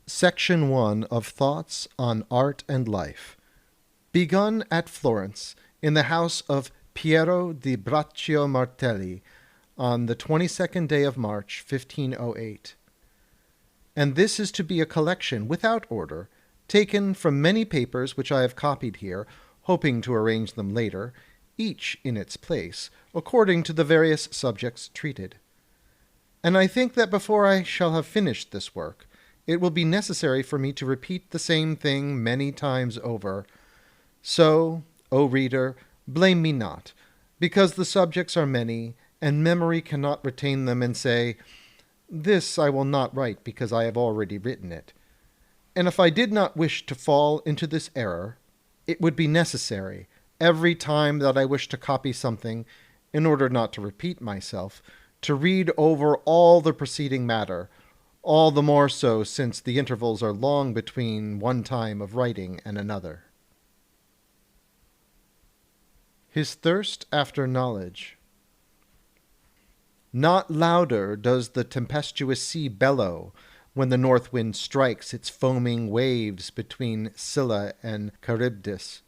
Section 1 of Thoughts on Art and Life, begun at Florence in the house of Piero di Braccio Martelli on the 22nd day of March, 1508. And this is to be a collection without order, taken from many papers which I have copied here, hoping to arrange them later, each in its place, according to the various subjects treated. And I think that before I shall have finished this work, it will be necessary for me to repeat the same thing many times over. So, O reader, blame me not, because the subjects are many, and memory cannot retain them and say, "This I will not write because I have already written it." And if I did not wish to fall into this error, it would be necessary, every time that I wish to copy something, in order not to repeat myself, to read over all the preceding matter, all the more so since the intervals are long between one time of writing and another. His thirst after knowledge. Not louder does the tempestuous sea bellow when the north wind strikes its foaming waves between Scylla and Charybdis,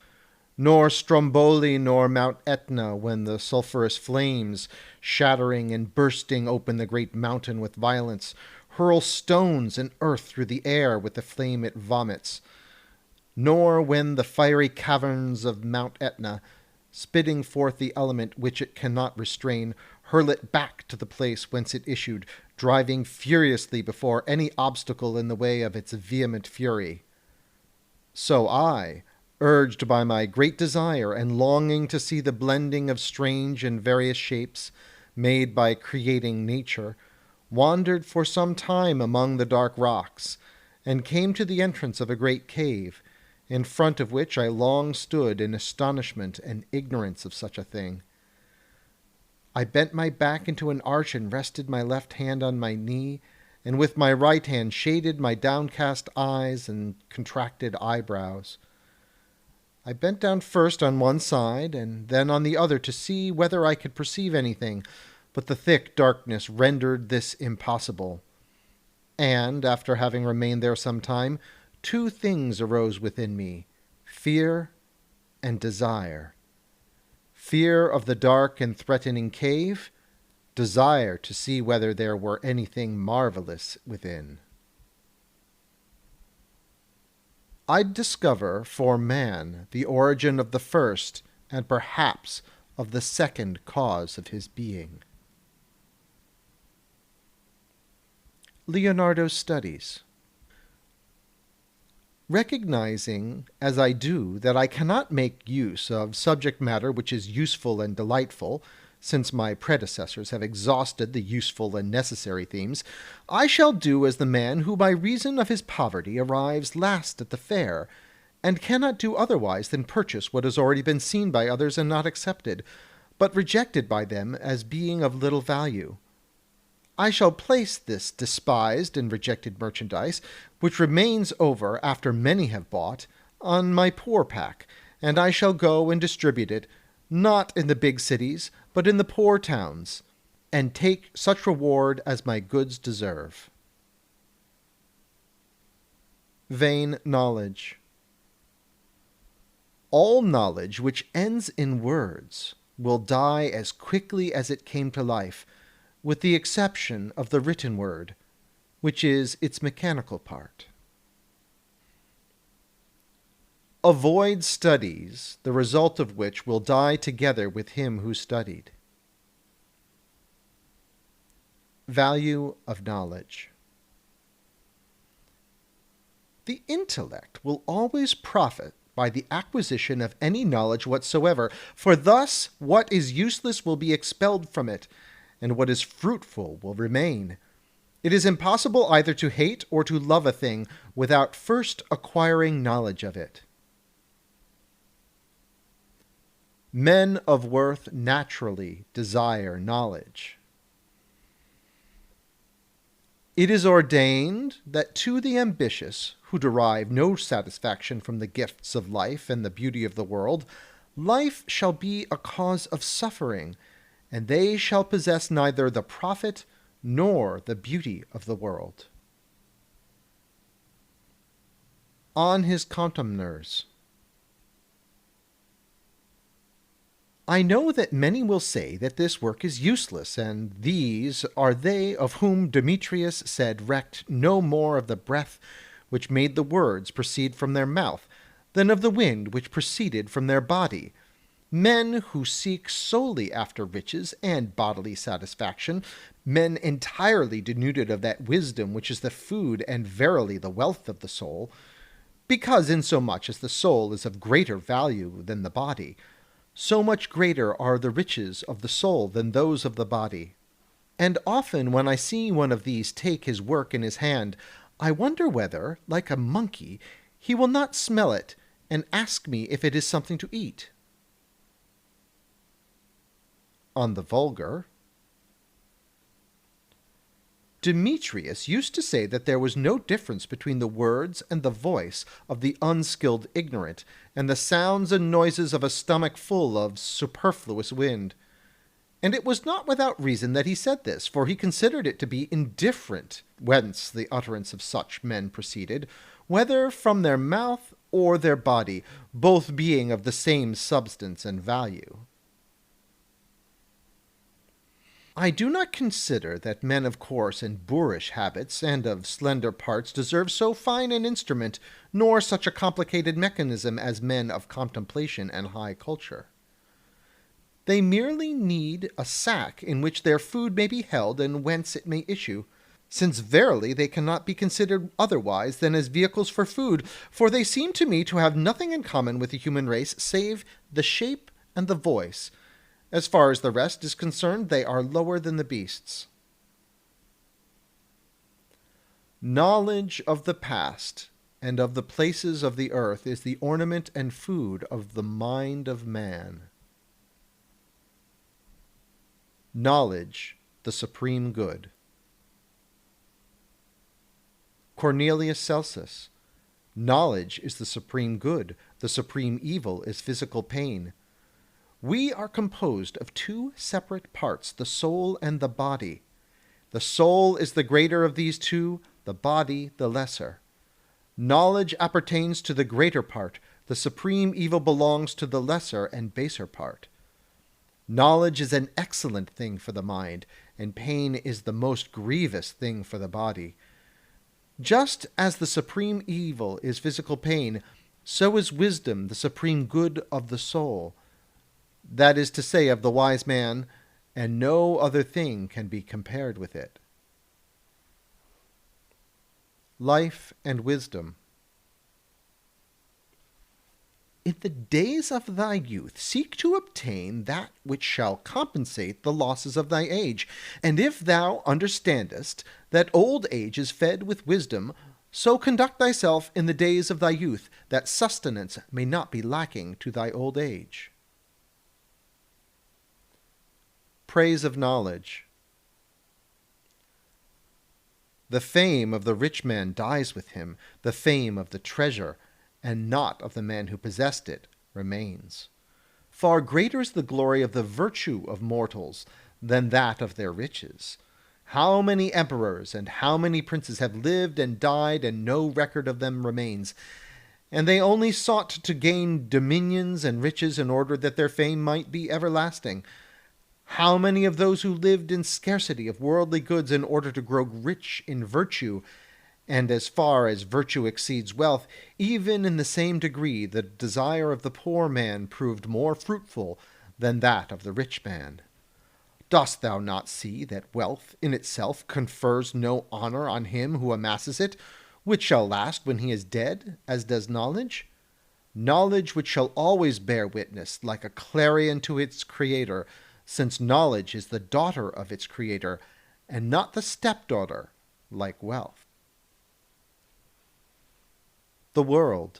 nor Stromboli nor Mount Etna when the sulphurous flames, shattering and bursting open the great mountain with violence, hurl stones and earth through the air with the flame it vomits, nor when the fiery caverns of Mount Etna, spitting forth the element which it cannot restrain, hurl it back to the place whence it issued, driving furiously before any obstacle in the way of its vehement fury. So I, urged by my great desire and longing to see the blending of strange and various shapes made by creating nature, wandered for some time among the dark rocks, and came to the entrance of a great cave, in front of which I long stood in astonishment and ignorance of such a thing. I bent my back into an arch and rested my left hand on my knee, and with my right hand shaded my downcast eyes and contracted eyebrows. I bent down first on one side and then on the other to see whether I could perceive anything, but the thick darkness rendered this impossible. And, after having remained there some time, two things arose within me, fear and desire. Fear of the dark and threatening cave, desire to see whether there were anything marvelous within. I'd discover for man the origin of the first and perhaps of the second cause of his being. Leonardo's studies. Recognizing, as I do, that I cannot make use of subject matter which is useful and delightful, since my predecessors have exhausted the useful and necessary themes, I shall do as the man who by reason of his poverty arrives last at the fair, and cannot do otherwise than purchase what has already been seen by others and not accepted, but rejected by them as being of little value. I shall place this despised and rejected merchandise, which remains over after many have bought, on my poor pack, and I shall go and distribute it, not in the big cities, but in the poor towns, and take such reward as my goods deserve. Vain knowledge. All knowledge which ends in words will die as quickly as it came to life, with the exception of the written word, which is its mechanical part. Avoid studies, the result of which will die together with him who studied. Value of knowledge. The intellect will always profit by the acquisition of any knowledge whatsoever, for thus what is useless will be expelled from it, and what is fruitful will remain. It is impossible either to hate or to love a thing without first acquiring knowledge of it. Men of worth naturally desire knowledge. It is ordained that to the ambitious, who derive no satisfaction from the gifts of life and the beauty of the world, life shall be a cause of suffering, and they shall possess neither the profit nor the beauty of the world. on his contemners. I know that many will say that this work is useless, and these are they of whom Demetrius said recked no more of the breath which made the words proceed from their mouth than of the wind which proceeded from their body. Men who seek solely after riches and bodily satisfaction, men entirely denuded of that wisdom which is the food and verily the wealth of the soul, because insomuch as the soul is of greater value than the body, so much greater are the riches of the soul than those of the body. And often when I see one of these take his work in his hand, I wonder whether, like a monkey, he will not smell it and ask me if it is something to eat. On the vulgar, Demetrius used to say that there was no difference between the words and the voice of the unskilled ignorant, and the sounds and noises of a stomach full of superfluous wind. And it was not without reason that he said this, for he considered it to be indifferent whence the utterance of such men proceeded, whether from their mouth or their body, both being of the same substance and value. I do not consider that men of coarse and boorish habits and of slender parts deserve so fine an instrument, nor such a complicated mechanism as men of contemplation and high culture. They merely need a sack in which their food may be held and whence it may issue, since verily they cannot be considered otherwise than as vehicles for food, for they seem to me to have nothing in common with the human race save the shape and the voice. As far as the rest is concerned, they are lower than the beasts. Knowledge of the past and of the places of the earth is the ornament and food of the mind of man. Knowledge, the supreme good. Cornelius Celsus. Knowledge is the supreme good. The supreme evil is physical pain. We are composed of two separate parts, the soul and the body. The soul is the greater of these two, the body the lesser. Knowledge appertains to the greater part, the supreme evil belongs to the lesser and baser part. Knowledge is an excellent thing for the mind, and pain is the most grievous thing for the body. Just as the supreme evil is physical pain, so is wisdom the supreme good of the soul. That is to say, of the wise man, and no other thing can be compared with it. Life and wisdom. In the days of thy youth seek to obtain that which shall compensate the losses of thy age, and if thou understandest that old age is fed with wisdom, so conduct thyself in the days of thy youth, that sustenance may not be lacking to thy old age. Praise of knowledge. The fame of the rich man dies with him, the fame of the treasure, and not of the man who possessed it, remains. Far greater is the glory of the virtue of mortals than that of their riches. How many emperors and how many princes have lived and died, and no record of them remains, and they only sought to gain dominions and riches in order that their fame might be everlasting. How many of those who lived in scarcity of worldly goods in order to grow rich in virtue, and as far as virtue exceeds wealth, even in the same degree the desire of the poor man proved more fruitful than that of the rich man. Dost thou not see that wealth in itself confers no honor on him who amasses it, which shall last when he is dead, as does knowledge? Knowledge which shall always bear witness, like a clarion to its creator, since knowledge is the daughter of its creator, and not the stepdaughter, like wealth. The world.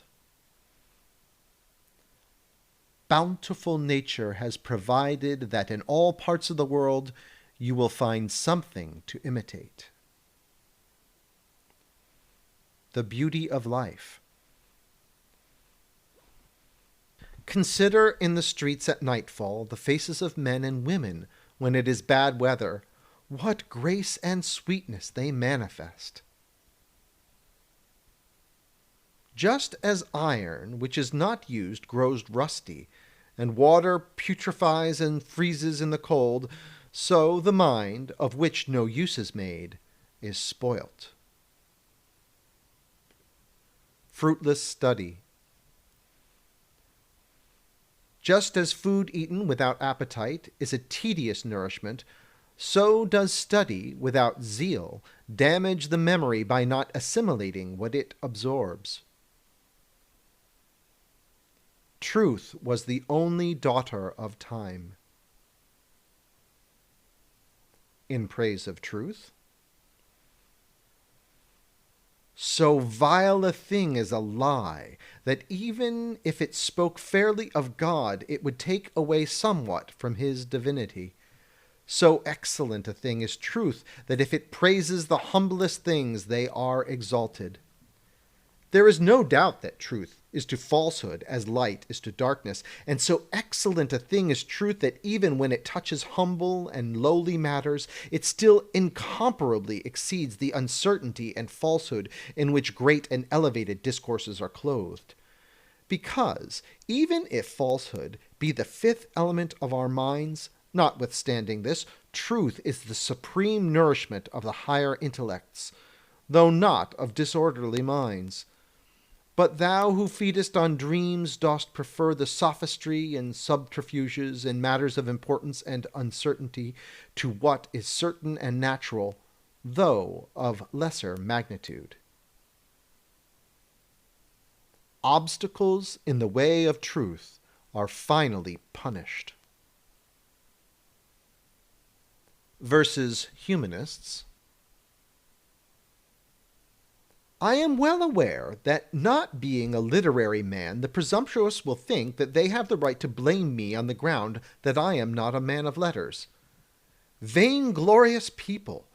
Bountiful nature has provided that in all parts of the world you will find something to imitate. The beauty of life. Consider in the streets at nightfall the faces of men and women when it is bad weather. What grace and sweetness they manifest! Just as iron which is not used grows rusty, and water putrefies and freezes in the cold, so the mind, of which no use is made, is spoilt. Fruitless study. Just as food eaten without appetite is a tedious nourishment, so does study without zeal damage the memory by not assimilating what it absorbs. Truth was the only daughter of time. In praise of truth. So vile a thing is a lie, that even if it spoke fairly of God, it would take away somewhat from his divinity. So excellent a thing is truth, that if it praises the humblest things, they are exalted. There is no doubt that truth is to falsehood as light is to darkness, and so excellent a thing is truth that even when it touches humble and lowly matters, it still incomparably exceeds the uncertainty and falsehood in which great and elevated discourses are clothed. Because, even if falsehood be the fifth element of our minds, notwithstanding this, truth is the supreme nourishment of the higher intellects, though not of disorderly minds. But thou who feedest on dreams dost prefer the sophistry and subterfuges in matters of importance and uncertainty to what is certain and natural, though of lesser magnitude. Obstacles in the way of truth are finally punished. Versus humanists. I am well aware that, not being a literary man, the presumptuous will think that they have the right to blame me on the ground that I am not a man of letters. Vainglorious people!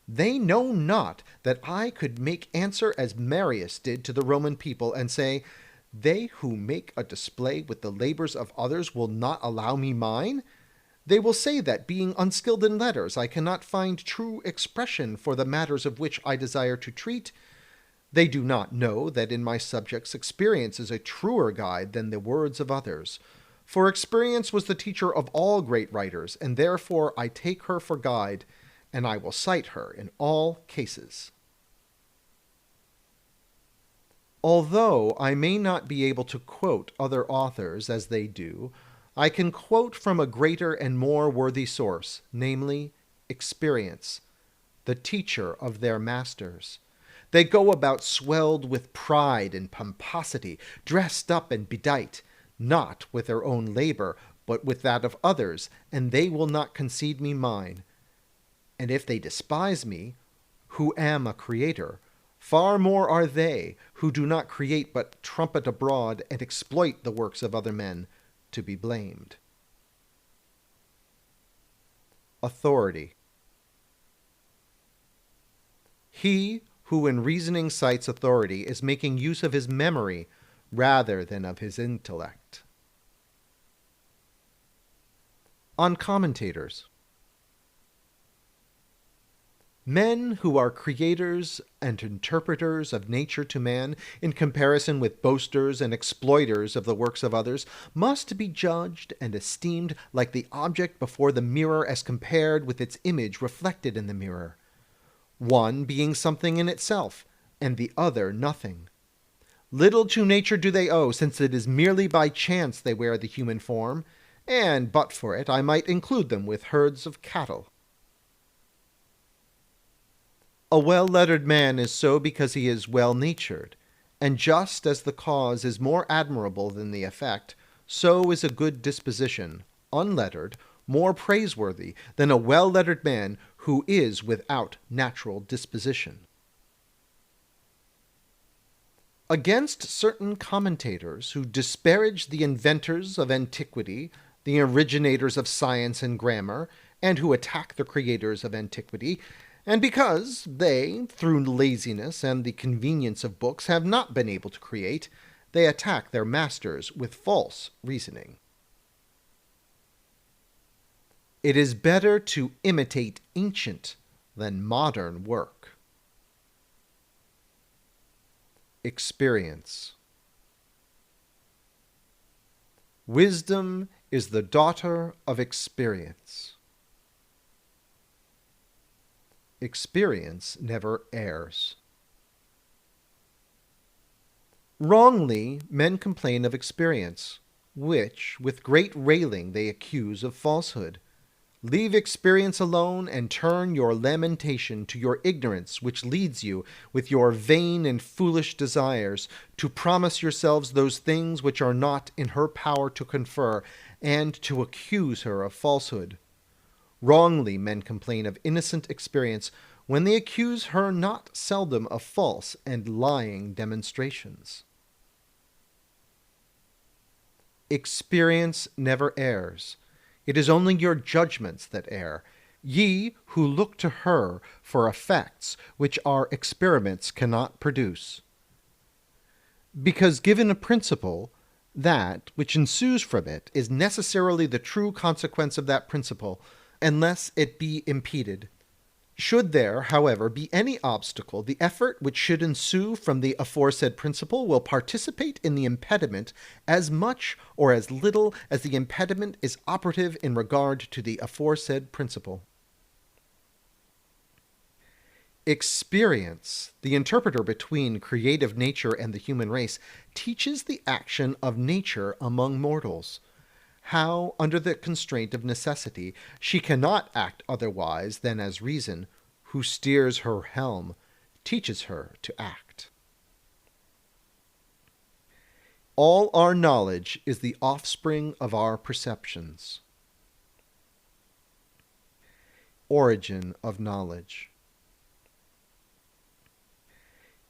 They know not that I could make answer as Marius did to the Roman people, and say, "They who make a display with the labours of others will not allow me mine." They will say that, being unskilled in letters, I cannot find true expression for the matters of which I desire to treat. They do not know that in my subjects experience is a truer guide than the words of others. For experience was the teacher of all great writers, and therefore I take her for guide, and I will cite her in all cases. Although I may not be able to quote other authors as they do, I can quote from a greater and more worthy source, namely, experience, the teacher of their masters. They go about swelled with pride and pomposity, dressed up and bedight, not with their own labour, but with that of others, and they will not concede me mine. And if they despise me, who am a creator, far more are they, who do not create but trumpet abroad and exploit the works of other men, to be blamed. Authority. He who in reasoning cites authority is making use of his memory rather than of his intellect. On commentators. Men who are creators and interpreters of nature to man, in comparison with boasters and exploiters of the works of others, must be judged and esteemed like the object before the mirror as compared with its image reflected in the mirror, one being something in itself, and the other nothing. Little to nature do they owe, since it is merely by chance they wear the human form, and but for it I might include them with herds of cattle. A well-lettered man is so because he is well-natured, and just as the cause is more admirable than the effect, so is a good disposition, unlettered, more praiseworthy than a well-lettered man who is without natural disposition. Against certain commentators who disparage the inventors of antiquity, the originators of science and grammar, and who attack the creators of antiquity, and because they, through laziness and the convenience of books, have not been able to create, they attack their masters with false reasoning. It is better to imitate ancient than modern work. Experience. Wisdom is the daughter of experience. Experience never errs. Wrongly, men complain of experience, which, with great railing, they accuse of falsehood. Leave experience alone, and turn your lamentation to your ignorance, which leads you, with your vain and foolish desires, to promise yourselves those things which are not in her power to confer, and to accuse her of falsehood. Wrongly men complain of innocent experience, when they accuse her not seldom of false and lying demonstrations. Experience never errs. It is only your judgments that err, ye who look to her for effects which our experiments cannot produce. Because given a principle, that which ensues from it is necessarily the true consequence of that principle, unless it be impeded. Should there, however, be any obstacle, the effort which should ensue from the aforesaid principle will participate in the impediment as much or as little as the impediment is operative in regard to the aforesaid principle. Experience, the interpreter between creative nature and the human race, teaches the action of nature among mortals. How, under the constraint of necessity, she cannot act otherwise than as reason, who steers her helm, teaches her to act. All our knowledge is the offspring of our perceptions. Origin of knowledge.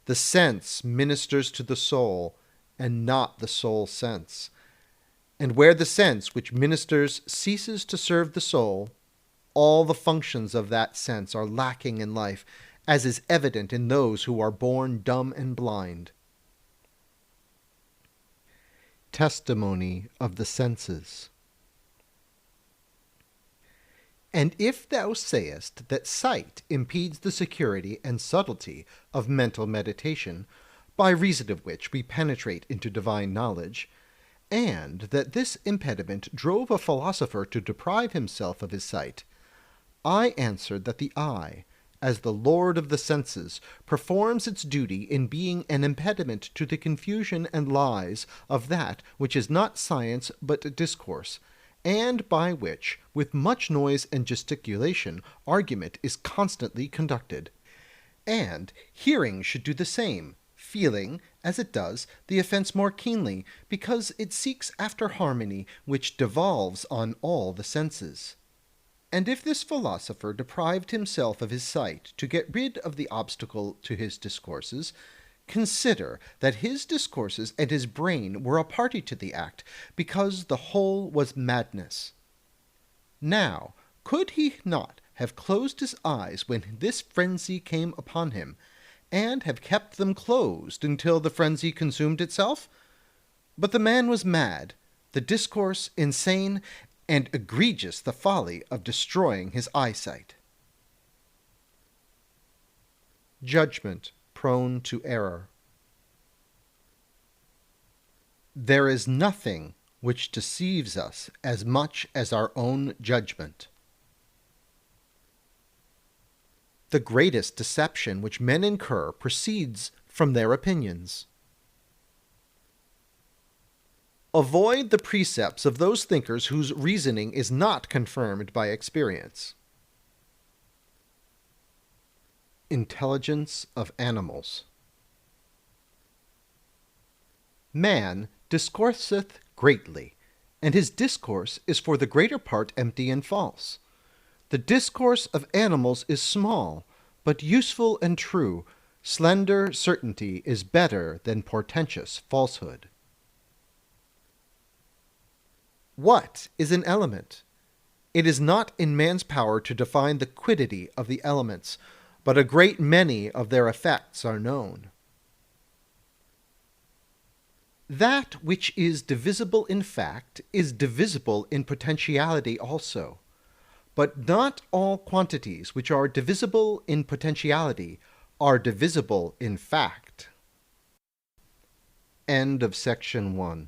The sense ministers to the soul, and not the soul sense. And where the sense which ministers ceases to serve the soul, all the functions of that sense are lacking in life, as is evident in those who are born dumb and blind. Testimony of the senses. And if thou sayest that sight impedes the security and subtlety of mental meditation, by reason of which we penetrate into divine knowledge, and that this impediment drove a philosopher to deprive himself of his sight, I answered that the eye, as the lord of the senses, performs its duty in being an impediment to the confusion and lies of that which is not science but discourse, and by which, with much noise and gesticulation, argument is constantly conducted. And hearing should do the same, feeling, as it does, the offence more keenly, because it seeks after harmony, which devolves on all the senses. And if this philosopher deprived himself of his sight to get rid of the obstacle to his discourses, consider that his discourses and his brain were a party to the act, because the whole was madness. Now, could he not have closed his eyes when this frenzy came upon him, and have kept them closed until the frenzy consumed itself? But the man was mad, the discourse insane, and egregious the folly of destroying his eyesight. Judgment prone to error. There is nothing which deceives us as much as our own judgment. The greatest deception which men incur proceeds from their opinions. Avoid the precepts of those thinkers whose reasoning is not confirmed by experience. Intelligence of animals. Man discourseth greatly, and his discourse is for the greater part empty and false. The discourse of animals is small, but useful and true. Slender certainty is better than portentous falsehood. What is an element? It is not in man's power to define the quiddity of the elements, but a great many of their effects are known. That which is divisible in fact is divisible in potentiality also. But not all quantities which are divisible in potentiality are divisible in fact. End of section 1.